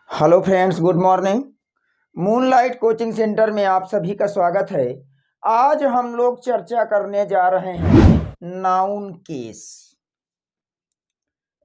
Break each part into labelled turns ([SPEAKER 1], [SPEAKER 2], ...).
[SPEAKER 1] Hello friends, good morning. Moonlight coaching centre में आप सभी का स्वागत है। आज हम लोग चर्चा करने जा रहे हैं नाउन केस।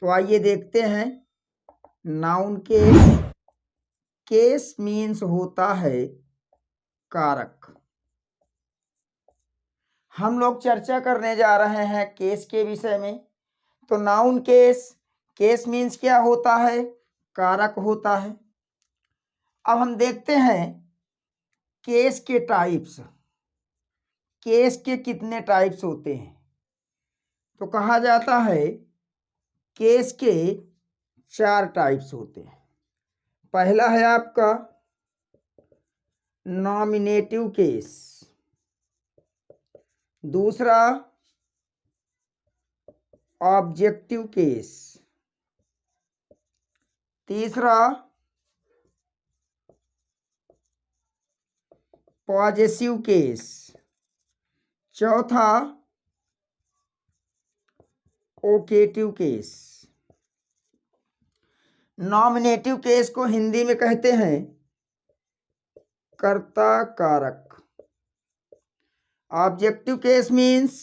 [SPEAKER 1] तो आइए देखते हैं नाउन केस। केस मीन्स होता है कारक। हम लोग चर्चा करने जा रहे हैं केस के विषय में। तो नाउन केस, केस मीन्स क्या होता है? कारक होता है। अब हम देखते हैं केस के टाइप्स। केस के कितने टाइप्स होते हैं? तो कहा जाता है केस के 4 टाइप्स होते हैं। पहला है आपका नॉमिनेटिव केस, दूसरा ऑब्जेक्टिव केस, तीसरा पॉजेसिव केस, चौथा ओकेटिव केस। नॉमिनेटिव केस को हिंदी में कहते हैं कर्ता कारक। ऑब्जेक्टिव केस मीन्स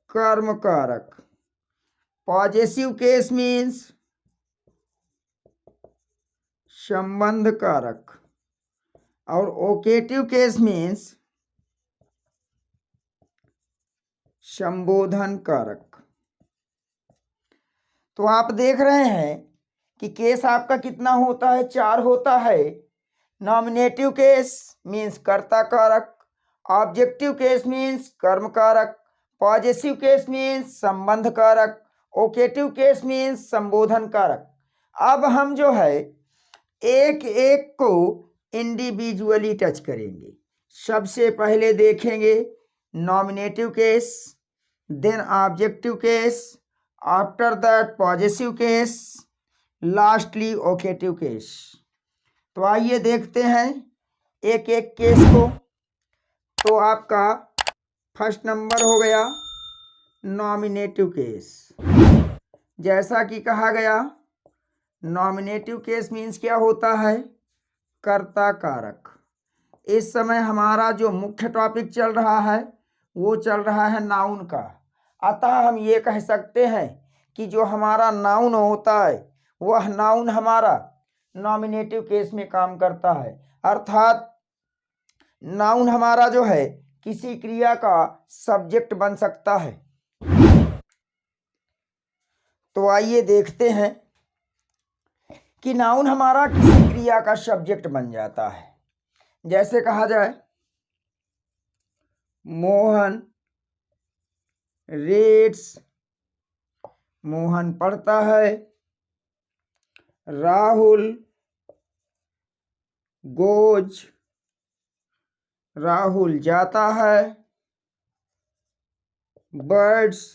[SPEAKER 1] कर्म कारक। पॉजेसिव केस मीन्स संबंध कारक। और ओकेटिव केस मीन्स संबोधन कारक। तो आप देख रहे हैं कि केस आपका कितना होता है? 4 होता है। नॉमिनेटिव केस मीन्स कर्ता कारक, ऑब्जेक्टिव केस मीन्स कर्म कारक, पॉजेसिव केस मीन्स संबंध कारक, ओकेटिव केस मीन्स संबोधन कारक। अब हम जो है एक एक को इंडिविजुअली टच करेंगे। सबसे पहले देखेंगे nominative case, then objective case, after that possessive case, lastly vocative case. तो आइए देखते हैं एक एक केस को। तो आपका फर्स्ट नंबर हो गया नॉमिनेटिव केस। जैसा कि कहा गया, नॉमिनेटिव केस मीन्स क्या होता है? कर्ता कारक। इस समय हमारा जो मुख्य टॉपिक चल रहा है वो चल रहा है नाउन का। अतः हम ये कह सकते हैं कि जो हमारा नाउन होता है वह नाउन हमारा नॉमिनेटिव केस में काम करता है। अर्थात नाउन हमारा जो है किसी क्रिया का सब्जेक्ट बन सकता है। तो आइए देखते हैं कि नाउन हमारा किसी क्रिया का सब्जेक्ट बन जाता है। जैसे कहा जाए मोहन रीड्स, मोहन पढ़ता है। राहुल गोज, राहुल जाता है। बर्ड्स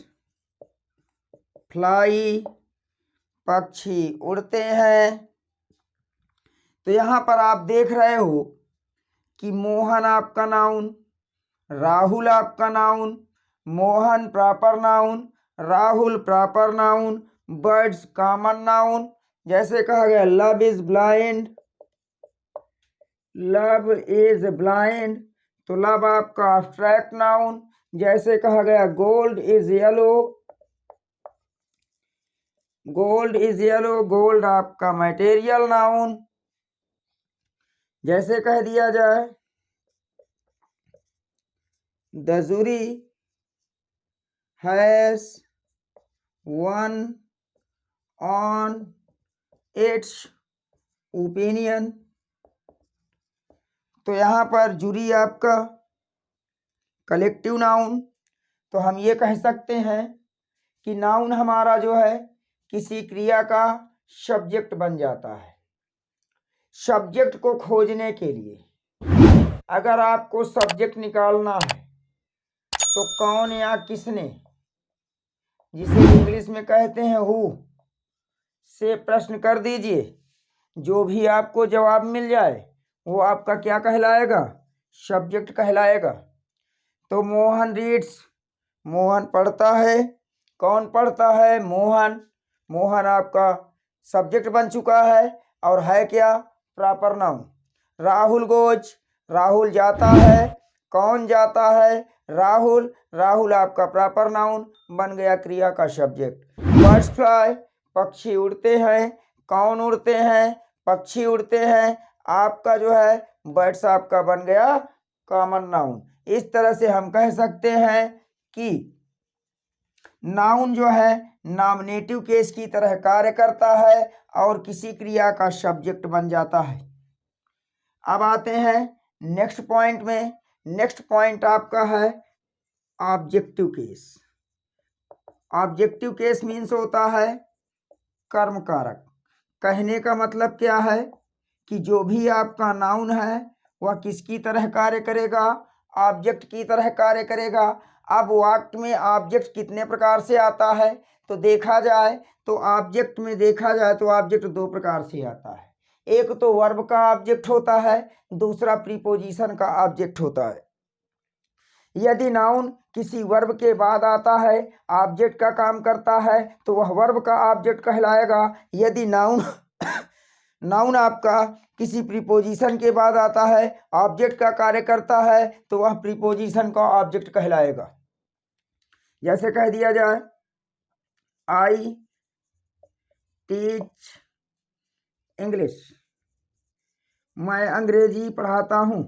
[SPEAKER 1] फ्लाई, पक्षी उड़ते हैं। तो यहाँ पर आप देख रहे हो कि मोहन आपका नाउन, राहुल आपका noun, Mohan proper noun, Rahul proper noun, birds common noun. जैसे कहा गया love is blind, love is blind, तो लव आपका एब्स्ट्रैक्ट नाउन। जैसे कहा गया gold is yellow, gold is yellow, gold आपका मटेरियल नाउन। जैसे कह दिया जाए the jury has won on its opinion, तो यहाँ पर जूरी आपका कलेक्टिव नाउन। तो हम ये कह सकते हैं कि नाउन हमारा जो है किसी क्रिया का सब्जेक्ट बन जाता है। सब्जेक्ट को खोजने के लिए अगर आपको सब्जेक्ट निकालना है तो कौन या किसने, जिसे इंग्लिश में कहते हैं हु, से प्रश्न कर दीजिए। जो भी आपको जवाब मिल जाए वो आपका क्या कहलाएगा? सब्जेक्ट कहलाएगा। तो मोहन रीड्स, मोहन पढ़ता है। कौन पढ़ता है? मोहन। मोहन आपका सब्जेक्ट बन चुका है और है क्या, proper noun. Rahul goes, Rahul जाता है। कौन जाता है, राहुल। राहुल आपका प्रॉपर नाउन बन गया क्रिया का सब्जेक्ट। बर्ड्स फ्लाई, पक्षी उड़ते हैं। कौन उड़ते हैं, पक्षी उड़ते हैं। आपका जो है बर्ड्स आपका बन गया कॉमन नाउन। इस तरह से हम कह सकते हैं कि नाउन जो है नॉमिनेटिव केस की तरह कार्य करता है और किसी क्रिया का सब्जेक्ट बन जाता है। अब आते हैं नेक्स्ट पॉइंट में। नेक्स्ट पॉइंट आपका है objective case. Objective case means होता है कर्म कारक। कहने का मतलब क्या है कि जो भी आपका नाउन है वह किसकी तरह कार्य करेगा, ऑब्जेक्ट की तरह कार्य करेगा। अब वाक्य में ऑब्जेक्ट कितने प्रकार से आता है तो देखा जाए तो ऑब्जेक्ट में देखा जाए तो ऑब्जेक्ट दो प्रकार से आता है। एक तो वर्ब का ऑब्जेक्ट होता है, दूसरा प्रीपोजिशन का ऑब्जेक्ट होता है। यदि नाउन किसी वर्ब के बाद आता है, ऑब्जेक्ट का काम करता है, तो वह वर्ब का ऑब्जेक्ट कहलाएगा। यदि नाउन नाउन आपका किसी प्रीपोजिशन के बाद आता है, ऑब्जेक्ट का कार्य करता है, तो वह प्रीपोजिशन का ऑब्जेक्ट कहलाएगा। जैसे कह दिया जाए आई टीच इंग्लिश, मैं अंग्रेजी पढ़ाता हूँ।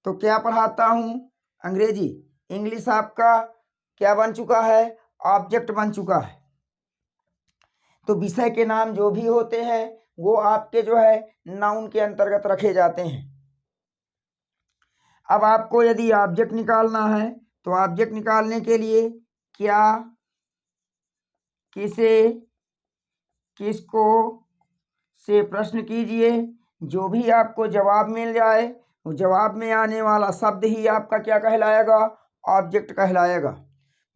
[SPEAKER 1] तो क्या पढ़ाता हूँ, अंग्रेजी। इंग्लिश आपका क्या बन चुका है, ऑब्जेक्ट बन चुका है। तो विषय के नाम जो भी होते हैं वो आपके जो है नाउन के अंतर्गत रखे जाते हैं। अब आपको यदि ऑब्जेक्ट निकालना है तो ऑब्जेक्ट निकालने के लिए क्या, किसे, किसको से प्रश्न कीजिए। जो भी आपको जवाब मिल जाए वो जवाब में आने वाला शब्द ही आपका क्या कहलाएगा, ऑब्जेक्ट कहलाएगा।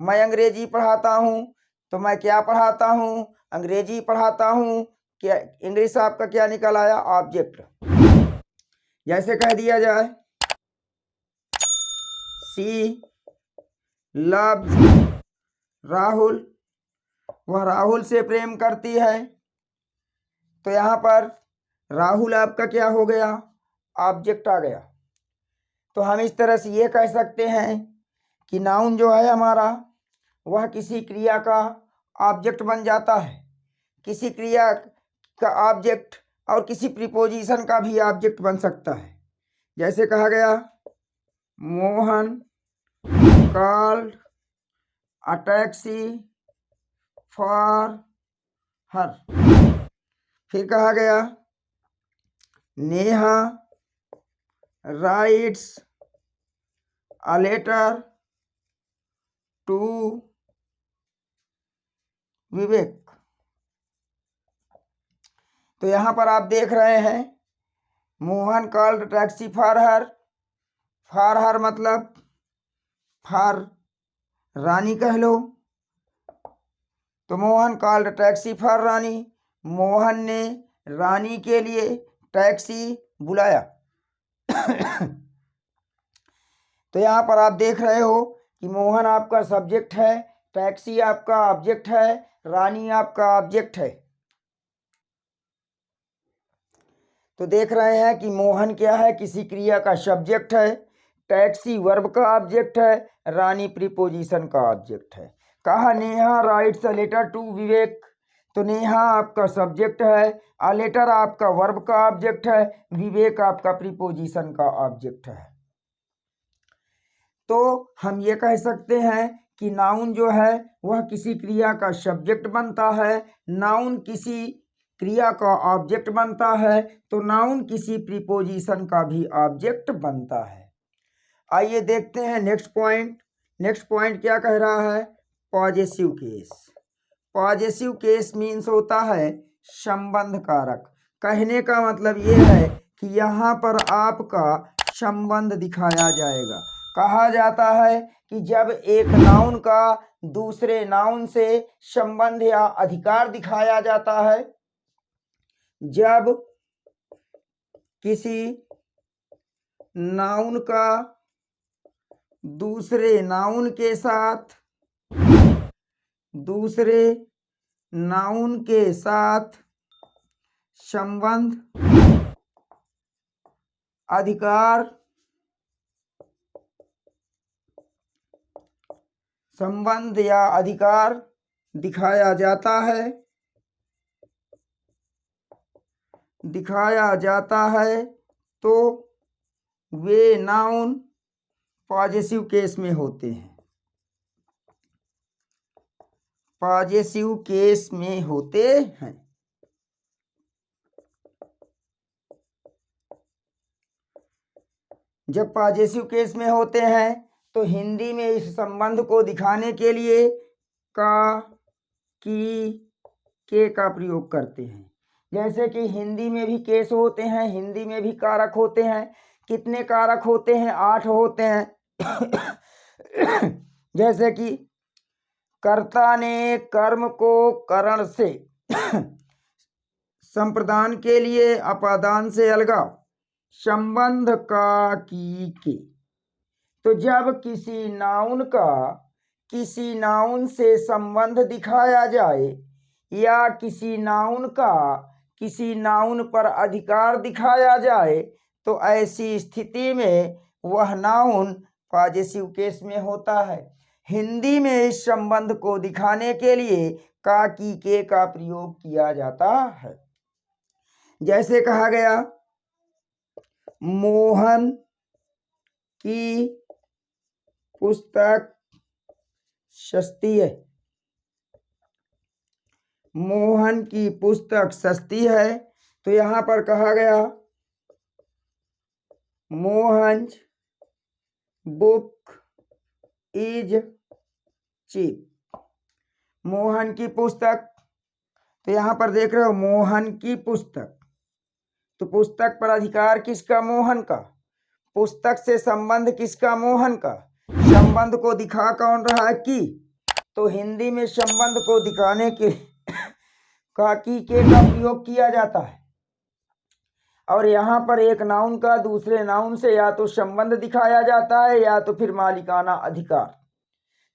[SPEAKER 1] मैं अंग्रेजी पढ़ाता हूँ, तो मैं क्या पढ़ाता हूँ, अंग्रेजी पढ़ाता हूँ। क्या इंग्लिश आपका क्या निकल आया, ऑब्जेक्ट। जैसे कह दिया जाए सी लव्स राहुल, वह राहुल से प्रेम करती है। तो यहाँ पर राहुल आपका क्या हो गया, ऑब्जेक्ट आ गया। तो हम इस तरह से ये कह सकते हैं कि नाउन जो है हमारा वह किसी क्रिया का ऑब्जेक्ट बन जाता है। किसी क्रिया का ऑब्जेक्ट और किसी प्रीपोजिशन का भी ऑब्जेक्ट बन सकता है। जैसे कहा गया Mohan called a taxi for her. फिर कहा गया Neha writes a letter to Vivek. तो यहाँ पर आप देख रहे हैं Mohan called taxi for her. For her मतलब फॉर रानी कह लो। तो Mohan called taxi for Rani, Mohan ने रानी के लिए टैक्सी बुलाया। तो यहाँ पर आप देख रहे हो कि मोहन आपका सब्जेक्ट है, टैक्सी आपका ऑब्जेक्ट है, रानी आपका ऑब्जेक्ट है। तो देख रहे हैं कि मोहन क्या है, किसी क्रिया का सब्जेक्ट है, टैक्सी वर्ब का ऑब्जेक्ट है, रानी प्रीपोजिशन का ऑब्जेक्ट है। कहा Neha writes a letter to Vivek. तो नेहा आपका सब्जेक्ट है, अ लेटर आपका वर्ब का ऑब्जेक्ट है, विवेक आपका प्रीपोजिशन का ऑब्जेक्ट है। तो हम ये कह सकते हैं कि नाउन जो है वह किसी क्रिया का सब्जेक्ट बनता है, नाउन किसी क्रिया का ऑब्जेक्ट बनता है, तो नाउन किसी प्रीपोजिशन का भी ऑब्जेक्ट बनता है। आइए देखते हैं नेक्स्ट पॉइंट। नेक्स्ट पॉइंट क्या कह रहा है, possessive case. Possessive case means होता है संबंध कारक। कहने का मतलब ये है कि यहाँ पर आपका संबंध दिखाया जाएगा। कहा जाता है कि जब एक नाउन का दूसरे नाउन से संबंध या अधिकार दिखाया जाता है, जब किसी नाउन का दूसरे नाउन के साथ दूसरे नाउन के साथ संबंध, अधिकार, संबंध या अधिकार दिखाया जाता है तो वे नाउन पॉजेसिव केस में होते हैं। पॉजेसिव केस में होते हैं। जब पॉजेसिव केस में होते हैं तो हिंदी में इस संबंध को दिखाने के लिए का, की, के का प्रयोग करते हैं। जैसे कि हिंदी में भी केस होते हैं, हिंदी में भी कारक होते हैं। कितने कारक होते हैं? 8 होते हैं। जैसे कि कर्ता ने कर्म को करण से संप्रदान के लिए अपादान से अलगाव, संबंध का, की, के। तो जब किसी नाउन का किसी नाउन से संबंध दिखाया जाए या किसी नाउन का किसी नाउन पर अधिकार दिखाया जाए तो ऐसी स्थिति में वह नाउन पॉजेसिव केस में होता है। हिंदी में इस संबंध को दिखाने के लिए का, की, के का प्रयोग किया जाता है। जैसे कहा गया मोहन की पुस्तक सस्ती है। मोहन की पुस्तक सस्ती है तो यहाँ पर कहा गया Mohan's book is cheap. Mohan की पुस्तक, तो यहाँ पर देख रहे हो मोहन की पुस्तक, तो पुस्तक पर अधिकार किसका? मोहन का। पुस्तक से संबंध किसका? मोहन का। संबंध को दिखा कौन रहा है? की। तो हिंदी में संबंध को दिखाने के का, की, के का प्रयोग किया जाता है। और यहाँ पर एक नाउन का दूसरे नाउन से या तो संबंध दिखाया जाता है या तो फिर मालिकाना अधिकार।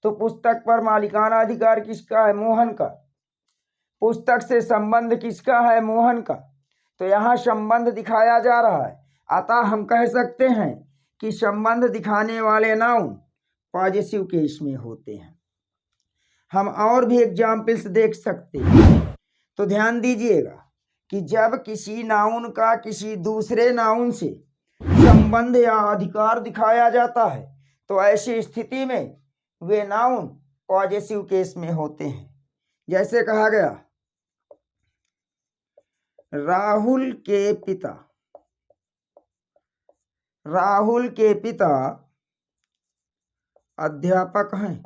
[SPEAKER 1] तो पुस्तक पर मालिकाना अधिकार किसका है? मोहन का। पुस्तक से संबंध किसका है? मोहन का। तो यहाँ संबंध दिखाया जा रहा है, अतः हम कह सकते हैं कि संबंध दिखाने वाले नाउन पॉजेसिव केस में होते हैं। हम और भी एग्जाम्पल्स देख सकते हैं, तो ध्यान दीजिएगा कि जब किसी नाउन का किसी दूसरे नाउन से संबंध या अधिकार दिखाया जाता है तो ऐसी स्थिति में वे नाउन पॉजेसिव केस में होते हैं। जैसे कहा गया राहुल के पिता अध्यापक हैं।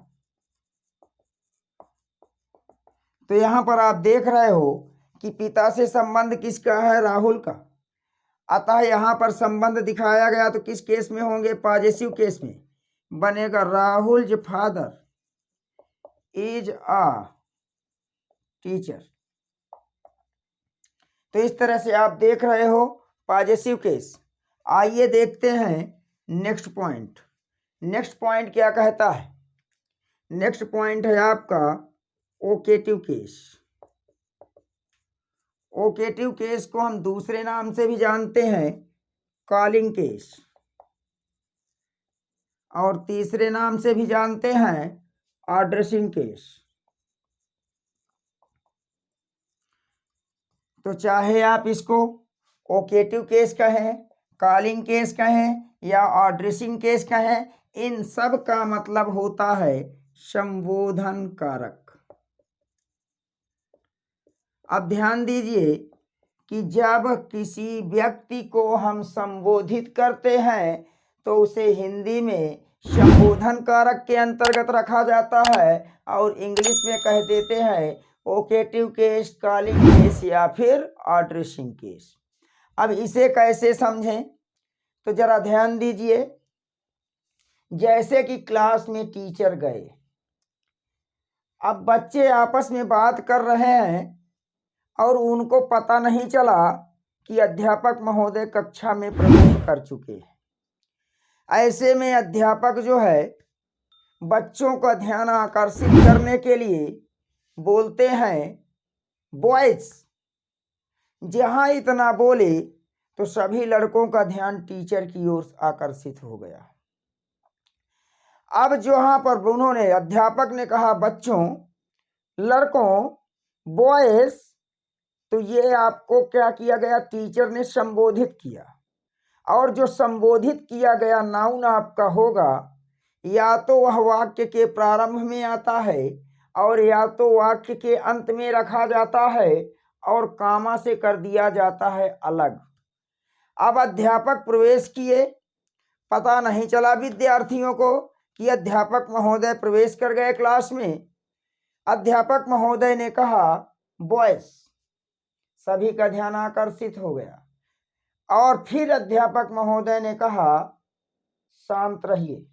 [SPEAKER 1] तो यहाँ पर आप देख रहे हो कि पिता से संबंध किसका है? राहुल का। अतः यहाँ पर संबंध दिखाया गया तो किस केस में होंगे? पॉजेसिव केस में बनेगा Rahul father is a teacher. तो इस तरह से आप देख रहे हो पॉजेसिव केस। आइए देखते हैं नेक्स्ट पॉइंट। नेक्स्ट पॉइंट क्या कहता है? नेक्स्ट पॉइंट है आपका ओकेटिव केस। ओकेटिव केस को हम दूसरे नाम से भी जानते हैं कॉलिंग केस, और तीसरे नाम से भी जानते हैं एड्रेसिंग केस। तो चाहे आप इसको ओकेटिव केस कहें, कॉलिंग केस कहें या एड्रेसिंग केस कहें, इन सब का मतलब होता है संबोधन कारक। अब ध्यान दीजिए कि जब किसी व्यक्ति को हम संबोधित करते हैं तो उसे हिंदी में संबोधन कारक के अंतर्गत रखा जाता है और इंग्लिश में कह देते हैं ओकेटिव केस, कॉलिंग केस या फिर एड्रेसिंग केस। अब इसे कैसे समझें? तो जरा ध्यान दीजिए। जैसे कि क्लास में टीचर गए, अब बच्चे आपस में बात कर रहे हैं और उनको पता नहीं चला कि अध्यापक महोदय कक्षा में प्रवेश कर चुके हैं। ऐसे में अध्यापक जो है बच्चों का ध्यान आकर्षित करने के लिए बोलते हैं बॉयज। जहां इतना बोले तो सभी लड़कों का ध्यान टीचर की ओर आकर्षित हो गया। अब जहां पर उन्होंने अध्यापक ने कहा बच्चों, लड़कों, बॉयज, तो ये आपको क्या किया गया, टीचर ने संबोधित किया। और जो संबोधित किया गया नाउन आपका होगा, या तो वह वाक्य के प्रारंभ में आता है और या तो वाक्य के अंत में रखा जाता है और कामा से कर दिया जाता है अलग। अब अध्यापक प्रवेश किए, पता नहीं चला विद्यार्थियों को कि अध्यापक महोदय प्रवेश कर गए क्लास में। अध्यापक महोदय ने कहा बॉयज, सभी का ध्यान आकर्षित हो गया। और फिर अध्यापक महोदय ने कहा शांत रहिए।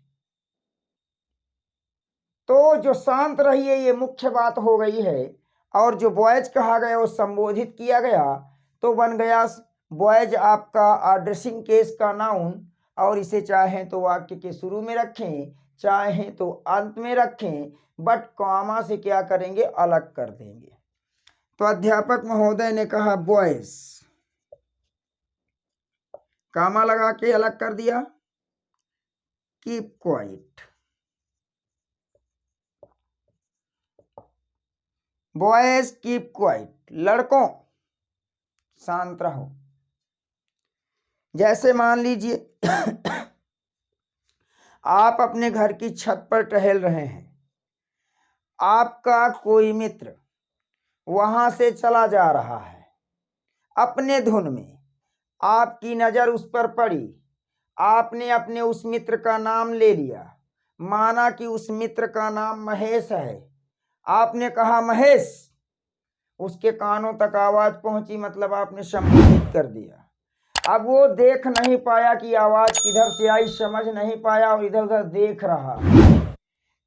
[SPEAKER 1] तो जो शांत रहिए ये मुख्य बात हो गई है। और जो बॉयज कहा गया वो संबोधित किया गया, तो बन गया बॉयज आपका एड्रेसिंग केस का नाउन। और इसे चाहें तो वाक्य के शुरू में रखें, चाहें तो अंत में रखें, बट कॉमा से क्या करेंगे, अलग कर देंगे। तो अध्यापक महोदय ने कहा बॉयज, कामा लगा के अलग कर दिया, keep quiet. Boys keep quiet, लड़कों शांत रहो। जैसे मान लीजिए आप अपने घर की छत पर टहल रहे हैं, आपका कोई मित्र वहां से चला जा रहा है अपने धुन में, आपकी नजर उस पर पड़ी, आपने अपने उस मित्र का नाम ले लिया, माना कि उस मित्र का नाम महेश है। आपने कहा महेश, उसके कानों तक आवाज पहुंची, मतलब आपने संबोधित कर दिया। अब वो देख नहीं पाया कि आवाज किधर से आई, समझ नहीं पाया और इधर उधर देख रहा।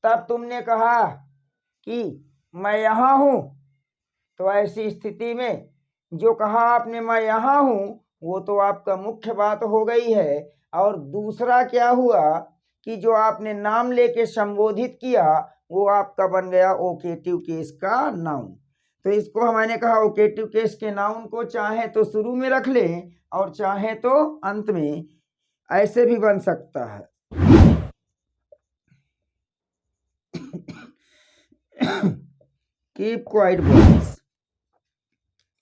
[SPEAKER 1] तब तुमने कहा कि मैं यहां हूं। तो ऐसी स्थिति में जो कहा आपने मैं यहां हूं, वो तो आपका मुख्य बात हो गई है। और दूसरा क्या हुआ कि जो आपने नाम लेके संबोधित किया वो आपका बन गया ओकेटिव केस का नाउन। तो इसको मैंने कहा ओकेटिव केस के नाउन को चाहे तो शुरू में रख लें और चाहे तो अंत में, ऐसे भी बन सकता है। Keep quiet boys,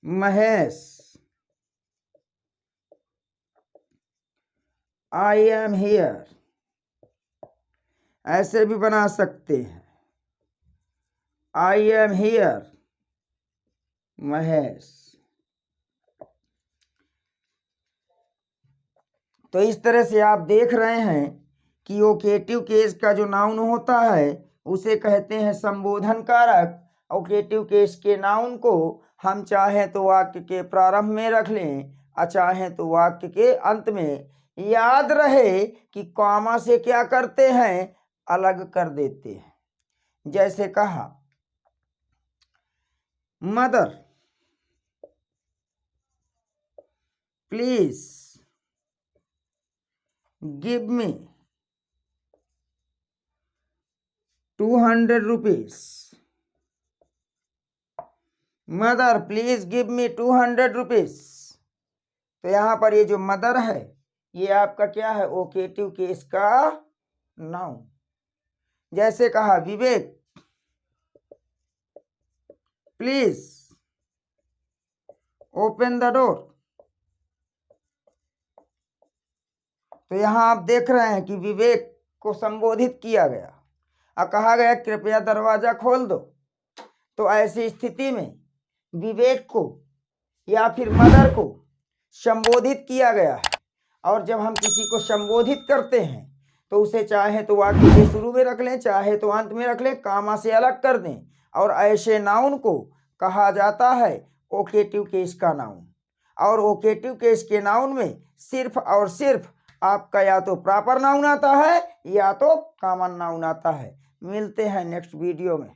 [SPEAKER 1] Mahesh, I am here, ऐसे भी बना सकते हैं, आई एम हियर महेश। तो इस तरह से आप देख रहे हैं कि ओकेटिव केस का जो नाउन होता है उसे कहते हैं संबोधन कारक। ओकेटिव केस के नाउन को हम चाहें तो वाक्य के प्रारंभ में रख लें और चाहें तो वाक्य के अंत में। याद रहे कि कॉमा से क्या करते हैं, अलग कर देते हैं। जैसे कहा mother please give me 200 rupees. Mother please give me 200 rupees. तो यहां पर ये जो मदर है ये आपका क्या है, ओकेटिव केस का नाउन। जैसे कहा विवेक प्लीज ओपन द डोर। तो यहां आप देख रहे हैं कि विवेक को संबोधित किया गया और कहा गया कृपया दरवाजा खोल दो। तो ऐसी स्थिति में विवेक को या फिर मदर को संबोधित किया गया है। और जब हम किसी को संबोधित करते हैं तो उसे चाहे तो वाक्य के शुरू में रख लें, चाहे तो अंत में रख लें, कामा से अलग कर दें। और ऐसे नाउन को कहा जाता है ओकेटिव केस का नाउन। और ओकेटिव केस के नाउन में सिर्फ और सिर्फ आपका या तो प्रॉपर नाउन आता है या तो कॉमन नाउन आता है। मिलते हैं नेक्स्ट वीडियो में।